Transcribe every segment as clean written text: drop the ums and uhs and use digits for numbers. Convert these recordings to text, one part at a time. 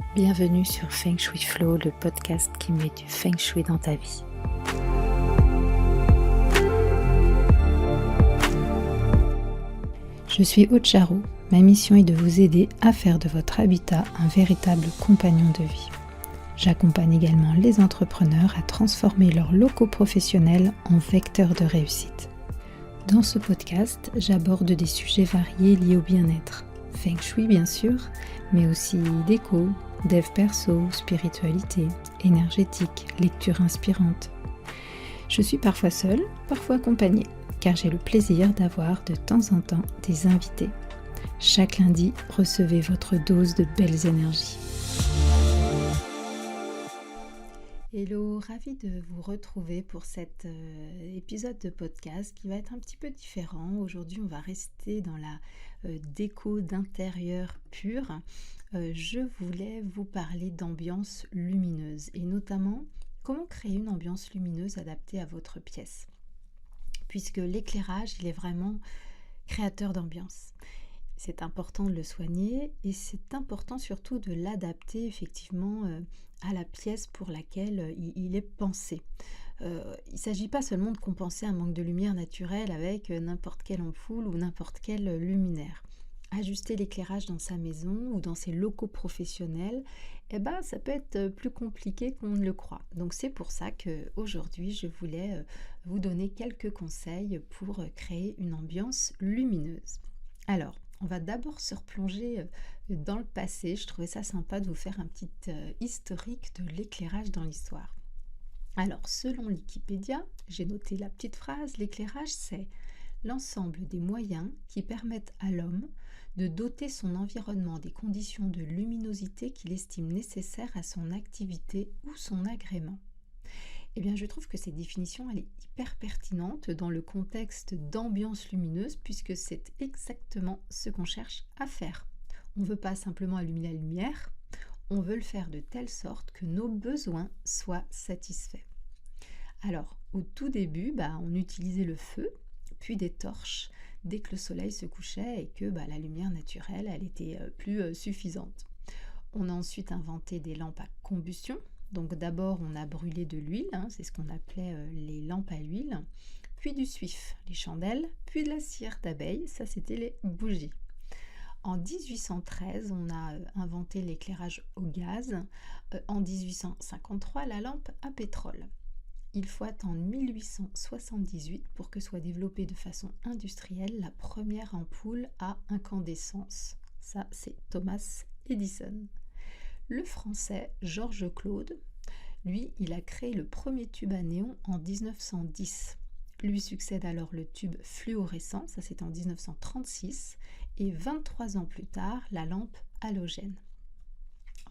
Bienvenue sur Feng Shui Flow, le podcast qui met du Feng Shui dans ta vie. Je suis Aude Charot. Ma mission est de vous aider à faire de votre habitat un véritable compagnon de vie. J'accompagne également les entrepreneurs à transformer leurs locaux professionnels en vecteurs de réussite. Dans ce podcast, j'aborde des sujets variés liés au bien-être. Feng Shui bien sûr, mais aussi déco, dev perso, spiritualité, énergétique, lecture inspirante. Je suis parfois seule, parfois accompagnée, car j'ai le plaisir d'avoir de temps en temps des invités. Chaque lundi, recevez votre dose de belles énergies. Hello, ravie de vous retrouver pour cet épisode de podcast qui va être un petit peu différent. Aujourd'hui, on va rester dans la déco d'intérieur pure. Je voulais vous parler d'ambiance lumineuse et notamment comment créer une ambiance lumineuse adaptée à votre pièce. Puisque l'éclairage, il est vraiment créateur d'ambiance. C'est important de le soigner et c'est important surtout de l'adapter effectivement à la pièce pour laquelle il est pensé. Il ne s'agit pas seulement de compenser un manque de lumière naturelle avec n'importe quelle ampoule ou n'importe quel luminaire. Ajuster l'éclairage dans sa maison ou dans ses locaux professionnels, ça peut être plus compliqué qu'on ne le croit. Donc c'est pour ça qu'aujourd'hui, je voulais vous donner quelques conseils pour créer une ambiance lumineuse. Alors, on va d'abord se replonger dans le passé. Je trouvais ça sympa de vous faire un petit historique de l'éclairage dans l'histoire. Alors, selon Wikipédia, j'ai noté la petite phrase, l'éclairage c'est l'ensemble des moyens qui permettent à l'homme de doter son environnement des conditions de luminosité qu'il estime nécessaires à son activité ou son agrément. Eh bien, je trouve que cette définition, elle est hyper pertinente dans le contexte d'ambiance lumineuse puisque c'est exactement ce qu'on cherche à faire. On ne veut pas simplement allumer la lumière, on veut le faire de telle sorte que nos besoins soient satisfaits. Alors, au tout début, on utilisait le feu, puis des torches, dès que le soleil se couchait et que la lumière naturelle, elle était plus suffisante. On a ensuite inventé des lampes à combustion. Donc d'abord, on a brûlé de l'huile, c'est ce qu'on appelait les lampes à huile, puis du suif, les chandelles, puis de la cire d'abeille, ça c'était les bougies. En 1813, on a inventé l'éclairage au gaz. En 1853, la lampe à pétrole. Il faut attendre 1878 pour que soit développée de façon industrielle la première ampoule à incandescence. Ça, c'est Thomas Edison. Le français Georges Claude, lui, il a créé le premier tube à néon en 1910. Lui succède alors le tube fluorescent, ça c'est en 1936, et 23 ans plus tard, la lampe halogène.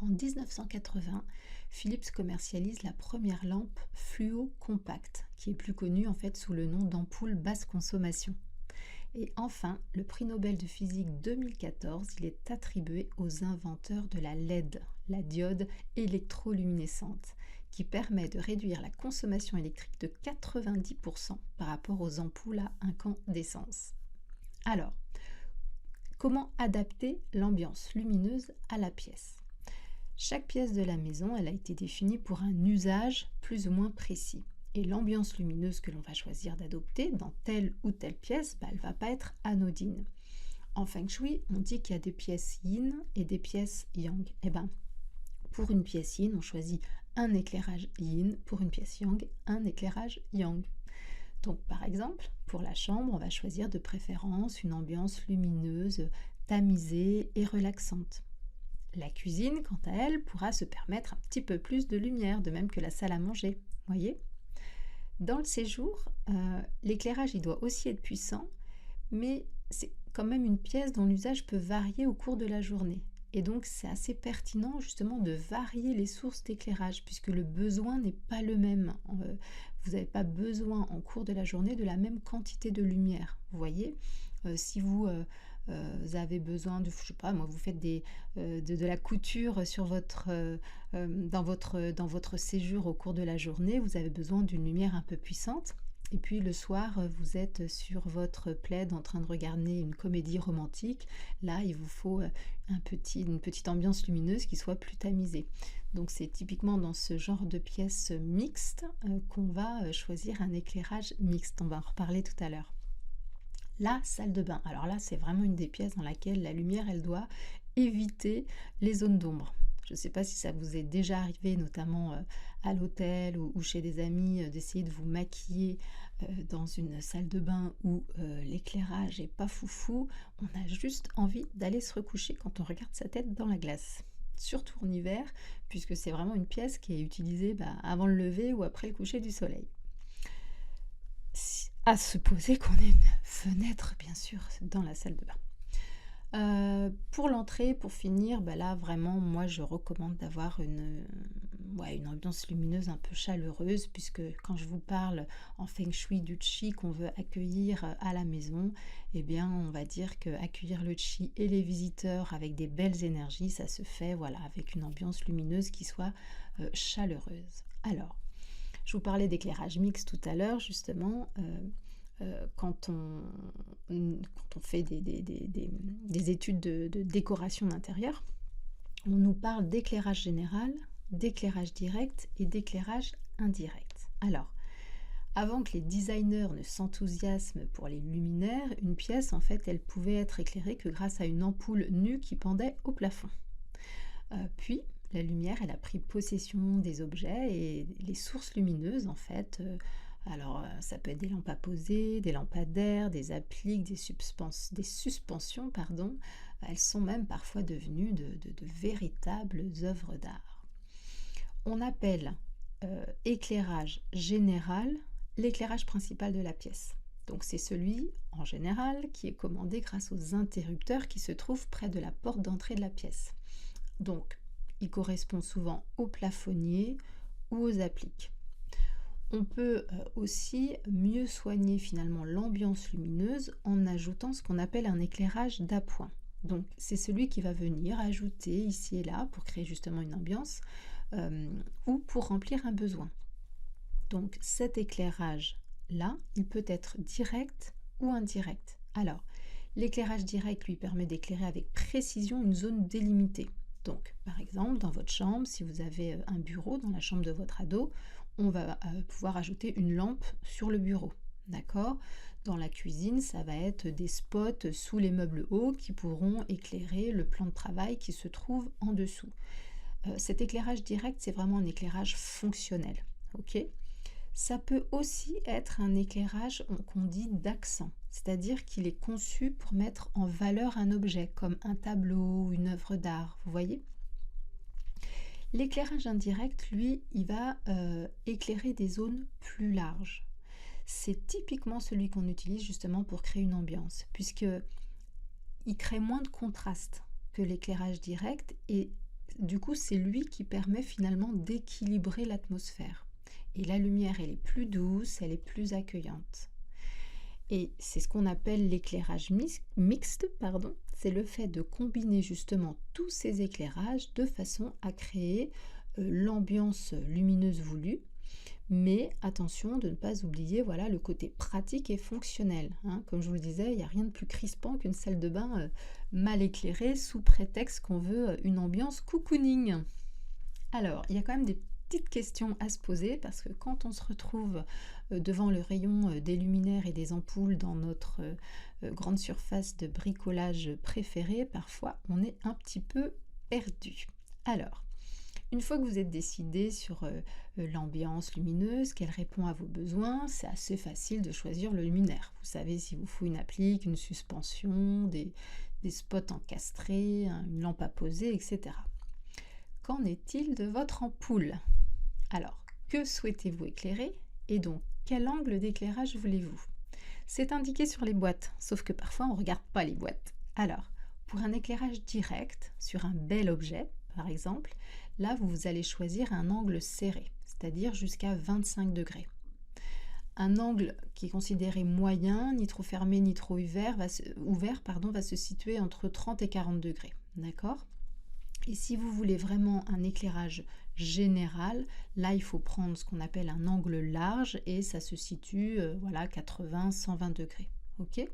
En 1980, Philips commercialise la première lampe fluo compacte, qui est plus connue en fait sous le nom d'ampoule basse consommation. Et enfin, le prix Nobel de physique 2014, il est attribué aux inventeurs de la LED, la diode électroluminescente, qui permet de réduire la consommation électrique de 90% par rapport aux ampoules à incandescence. Alors, comment adapter l'ambiance lumineuse à la pièce ? Chaque pièce de la maison, elle a été définie pour un usage plus ou moins précis. Et l'ambiance lumineuse que l'on va choisir d'adopter dans telle ou telle pièce, elle ne va pas être anodine. En Feng Shui, on dit qu'il y a des pièces yin et des pièces yang. Pour une pièce yin, on choisit un éclairage yin, pour une pièce yang, un éclairage yang. Donc par exemple, pour la chambre, on va choisir de préférence une ambiance lumineuse, tamisée et relaxante. La cuisine, quant à elle, pourra se permettre un petit peu plus de lumière, de même que la salle à manger. Voyez ? Dans le séjour, l'éclairage il doit aussi être puissant, mais c'est quand même une pièce dont l'usage peut varier au cours de la journée. Et donc c'est assez pertinent justement de varier les sources d'éclairage puisque le besoin n'est pas le même. Vous n'avez pas besoin en cours de la journée de la même quantité de lumière. Vous voyez, si vous avez besoin de, vous faites de la couture sur dans votre séjour au cours de la journée, vous avez besoin d'une lumière un peu puissante. Et puis le soir, vous êtes sur votre plaid en train de regarder une comédie romantique. Là, il vous faut une petite ambiance lumineuse qui soit plus tamisée. Donc c'est typiquement dans ce genre de pièce mixte qu'on va choisir un éclairage mixte. On va en reparler tout à l'heure. La salle de bain. Alors là, c'est vraiment une des pièces dans laquelle la lumière, elle doit éviter les zones d'ombre. Je ne sais pas si ça vous est déjà arrivé, notamment à l'hôtel ou chez des amis, d'essayer de vous maquiller dans une salle de bain où l'éclairage est pas foufou. On a juste envie d'aller se recoucher quand on regarde sa tête dans la glace. Surtout en hiver, puisque c'est vraiment une pièce qui est utilisée avant le lever ou après le coucher du soleil. À supposer qu'on ait une fenêtre, bien sûr, dans la salle de bain. Pour l'entrée, pour finir, là vraiment, moi je recommande d'avoir une ambiance lumineuse un peu chaleureuse, puisque quand je vous parle en feng shui du chi qu'on veut accueillir à la maison, eh bien on va dire que accueillir le chi et les visiteurs avec des belles énergies, ça se fait avec une ambiance lumineuse qui soit chaleureuse. Alors, je vous parlais d'éclairage mixte tout à l'heure, justement. Quand on fait des études de décoration d'intérieur, on nous parle d'éclairage général, d'éclairage direct et d'éclairage indirect. Alors, avant que les designers ne s'enthousiasment pour les luminaires, une pièce, en fait, elle pouvait être éclairée que grâce à une ampoule nue qui pendait au plafond. Puis, la lumière, elle a pris possession des objets et les sources lumineuses, en fait, alors ça peut être des lampes à poser, des lampadaires, des appliques, des suspensions, elles sont même parfois devenues de véritables œuvres d'art. On appelle éclairage général l'éclairage principal de la pièce. Donc c'est celui, en général, qui est commandé grâce aux interrupteurs qui se trouvent près de la porte d'entrée de la pièce. Donc, il correspond souvent aux plafonniers ou aux appliques. On peut aussi mieux soigner finalement l'ambiance lumineuse en ajoutant ce qu'on appelle un éclairage d'appoint. Donc c'est celui qui va venir ajouter ici et là pour créer justement une ambiance ou pour remplir un besoin. Donc cet éclairage-là, il peut être direct ou indirect. Alors, l'éclairage direct lui permet d'éclairer avec précision une zone délimitée. Donc, par exemple, dans votre chambre, si vous avez un bureau dans la chambre de votre ado, on va pouvoir ajouter une lampe sur le bureau, d'accord ? Dans la cuisine, ça va être des spots sous les meubles hauts qui pourront éclairer le plan de travail qui se trouve en dessous. Cet éclairage direct, c'est vraiment un éclairage fonctionnel, ok ? Ça peut aussi être un éclairage qu'on dit d'accent, c'est-à-dire qu'il est conçu pour mettre en valeur un objet, comme un tableau ou une œuvre d'art, vous voyez ? L'éclairage indirect, lui, il va éclairer des zones plus larges. C'est typiquement celui qu'on utilise justement pour créer une ambiance, puisqu'il crée moins de contraste que l'éclairage direct et du coup, c'est lui qui permet finalement d'équilibrer l'atmosphère. Et la lumière, elle est plus douce, elle est plus accueillante. Et c'est ce qu'on appelle l'éclairage mixte, c'est le fait de combiner justement tous ces éclairages de façon à créer l'ambiance lumineuse voulue, mais attention de ne pas oublier le côté pratique et fonctionnel. Comme je vous le disais, il n'y a rien de plus crispant qu'une salle de bain mal éclairée sous prétexte qu'on veut une ambiance cocooning. Alors, il y a quand même des petites questions à se poser parce que quand on se retrouve devant le rayon des luminaires et des ampoules dans notre grande surface de bricolage préférée, parfois on est un petit peu perdu. Alors, une fois que vous êtes décidé sur l'ambiance lumineuse, qu'elle répond à vos besoins, c'est assez facile de choisir le luminaire. Vous savez s'il vous faut une applique, une suspension, des spots encastrés, une lampe à poser, etc. Qu'en est-il de votre ampoule ? Alors, que souhaitez-vous éclairer et donc quel angle d'éclairage voulez-vous ? C'est indiqué sur les boîtes, sauf que parfois on ne regarde pas les boîtes. Alors, pour un éclairage direct sur un bel objet, par exemple, là vous allez choisir un angle serré, c'est-à-dire jusqu'à 25 degrés. Un angle qui est considéré moyen, ni trop fermé ni trop ouvert, va se situer entre 30 et 40 degrés. D'accord ? Et si vous voulez vraiment un éclairage général, là il faut prendre ce qu'on appelle un angle large et ça se situe 80-120 degrés. Ok.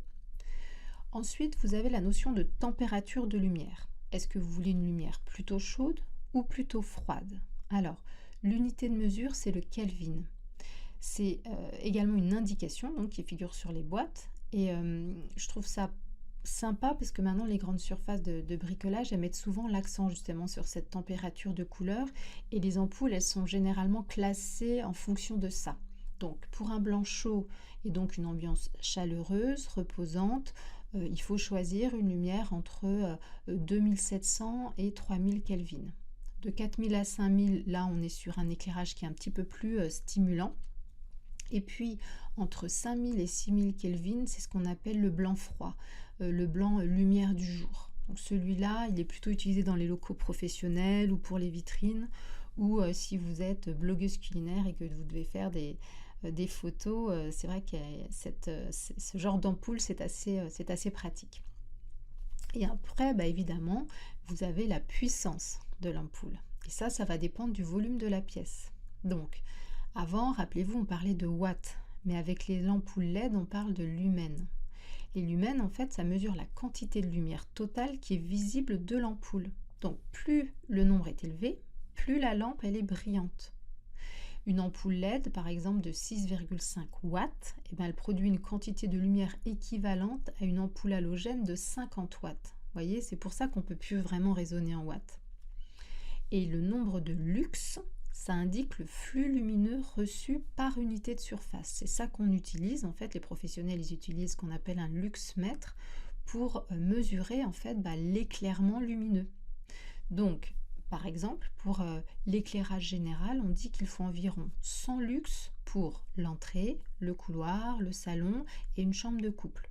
Ensuite, vous avez la notion de température de lumière. Est-ce que vous voulez une lumière plutôt chaude ou plutôt froide? Alors, l'unité de mesure, c'est le Kelvin. C'est également une indication donc, qui figure sur les boîtes. Et je trouve ça sympa parce que maintenant, les grandes surfaces de bricolage, elles mettent souvent l'accent justement sur cette température de couleur. Et les ampoules, elles sont généralement classées en fonction de ça. Donc, pour un blanc chaud et donc une ambiance chaleureuse, reposante, il faut choisir une lumière entre 2700 et 3000 Kelvin. De 4000 à 5000, là on est sur un éclairage qui est un petit peu plus stimulant. Et puis entre 5000 et 6000 Kelvin, c'est ce qu'on appelle le blanc froid, le blanc lumière du jour. Donc celui-là, il est plutôt utilisé dans les locaux professionnels ou pour les vitrines, ou si vous êtes blogueuse culinaire et que vous devez faire des photos, c'est vrai que ce genre d'ampoule, c'est assez pratique. Et après, évidemment, vous avez la puissance de l'ampoule. Et ça va dépendre du volume de la pièce. Donc, avant, rappelez-vous, on parlait de watts, mais avec les ampoules LED, on parle de lumens. Les lumens, en fait, ça mesure la quantité de lumière totale qui est visible de l'ampoule. Donc, plus le nombre est élevé, plus la lampe, elle est brillante. Une ampoule LED, par exemple, de 6,5 watts, elle produit une quantité de lumière équivalente à une ampoule halogène de 50 watts. Vous voyez, c'est pour ça qu'on ne peut plus vraiment raisonner en watts. Et le nombre de lux, ça indique le flux lumineux reçu par unité de surface. C'est ça qu'on utilise. En fait, les professionnels, ils utilisent ce qu'on appelle un luxmètre pour mesurer en fait l'éclairement lumineux. Donc, par exemple, pour l'éclairage général, on dit qu'il faut environ 100 lux pour l'entrée, le couloir, le salon et une chambre de couple.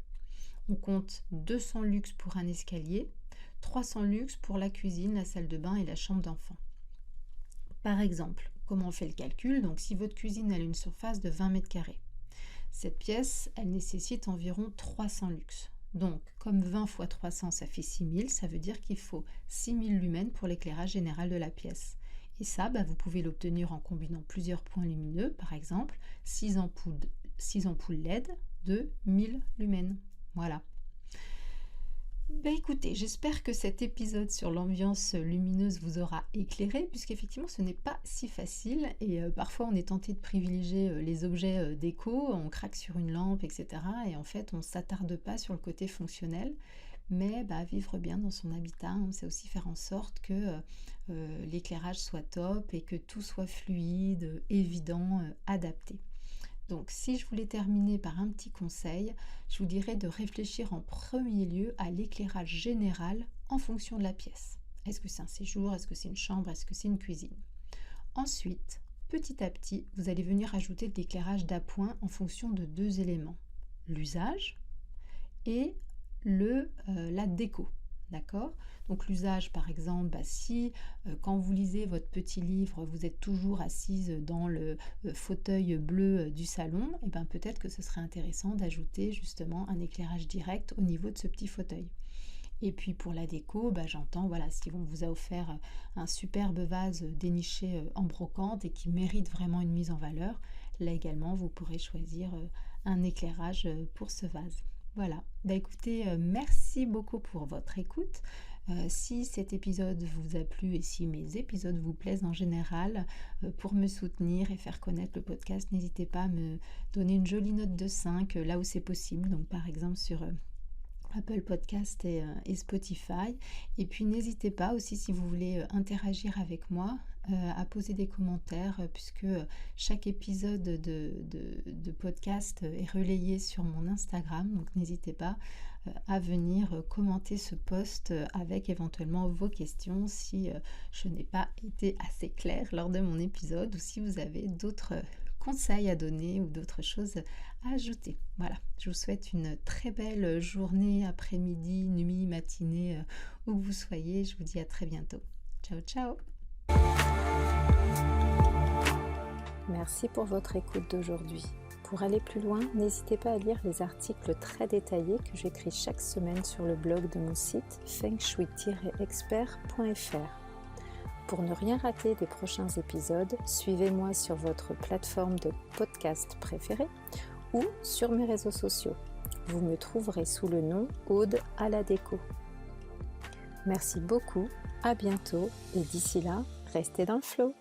On compte 200 lux pour un escalier, 300 lux pour la cuisine, la salle de bain et la chambre d'enfant. Par exemple, comment on fait le calcul? Donc, si votre cuisine a une surface de 20 mètres carrés, cette pièce, elle nécessite environ 300 lux. Donc, comme 20 fois 300, ça fait 6000, ça veut dire qu'il faut 6000 lumens pour l'éclairage général de la pièce. Et ça, vous pouvez l'obtenir en combinant plusieurs points lumineux, par exemple 6 ampoules LED de 1000 lumens. Voilà. Écoutez, j'espère que cet épisode sur l'ambiance lumineuse vous aura éclairé, puisqu'effectivement ce n'est pas si facile et parfois on est tenté de privilégier les objets déco, on craque sur une lampe, etc. Et en fait on ne s'attarde pas sur le côté fonctionnel, mais vivre bien dans son habitat, on sait aussi faire en sorte que l'éclairage soit top et que tout soit fluide, évident, adapté. Donc si je voulais terminer par un petit conseil, je vous dirais de réfléchir en premier lieu à l'éclairage général en fonction de la pièce. Est-ce que c'est un séjour? Est-ce que c'est une chambre? Est-ce que c'est une cuisine? Ensuite, petit à petit, vous allez venir ajouter de l'éclairage d'appoint en fonction de deux éléments. L'usage et la déco. D'accord? Donc l'usage, par exemple, si quand vous lisez votre petit livre, vous êtes toujours assise dans le fauteuil bleu du salon, et peut-être que ce serait intéressant d'ajouter justement un éclairage direct au niveau de ce petit fauteuil. Et puis pour la déco, j'entends, si on vous a offert un superbe vase déniché en brocante et qui mérite vraiment une mise en valeur, là également vous pourrez choisir un éclairage pour ce vase. Voilà, écoutez, merci beaucoup pour votre écoute. Si cet épisode vous a plu et si mes épisodes vous plaisent en général, pour me soutenir et faire connaître le podcast, n'hésitez pas à me donner une jolie note de 5 là où c'est possible. Donc par exemple sur Apple Podcast et Spotify. Et puis n'hésitez pas aussi si vous voulez interagir avec moi à poser des commentaires puisque chaque épisode de podcast est relayé sur mon Instagram. Donc n'hésitez pas à venir commenter ce post avec éventuellement vos questions si je n'ai pas été assez claire lors de mon épisode ou si vous avez d'autres conseils à donner ou d'autres choses à ajouter. Voilà, je vous souhaite une très belle journée, après-midi, nuit, matinée, où que vous soyez. Je vous dis à très bientôt. Ciao, ciao! Merci pour votre écoute d'aujourd'hui. Pour aller plus loin, n'hésitez pas à lire les articles très détaillés que j'écris chaque semaine sur le blog de mon site fengshui-expert.fr. Pour ne rien rater des prochains épisodes, suivez-moi sur votre plateforme de podcast préférée ou sur mes réseaux sociaux. Vous me trouverez sous le nom Aude à la déco. Merci beaucoup, à bientôt et d'ici là, restez dans le flow.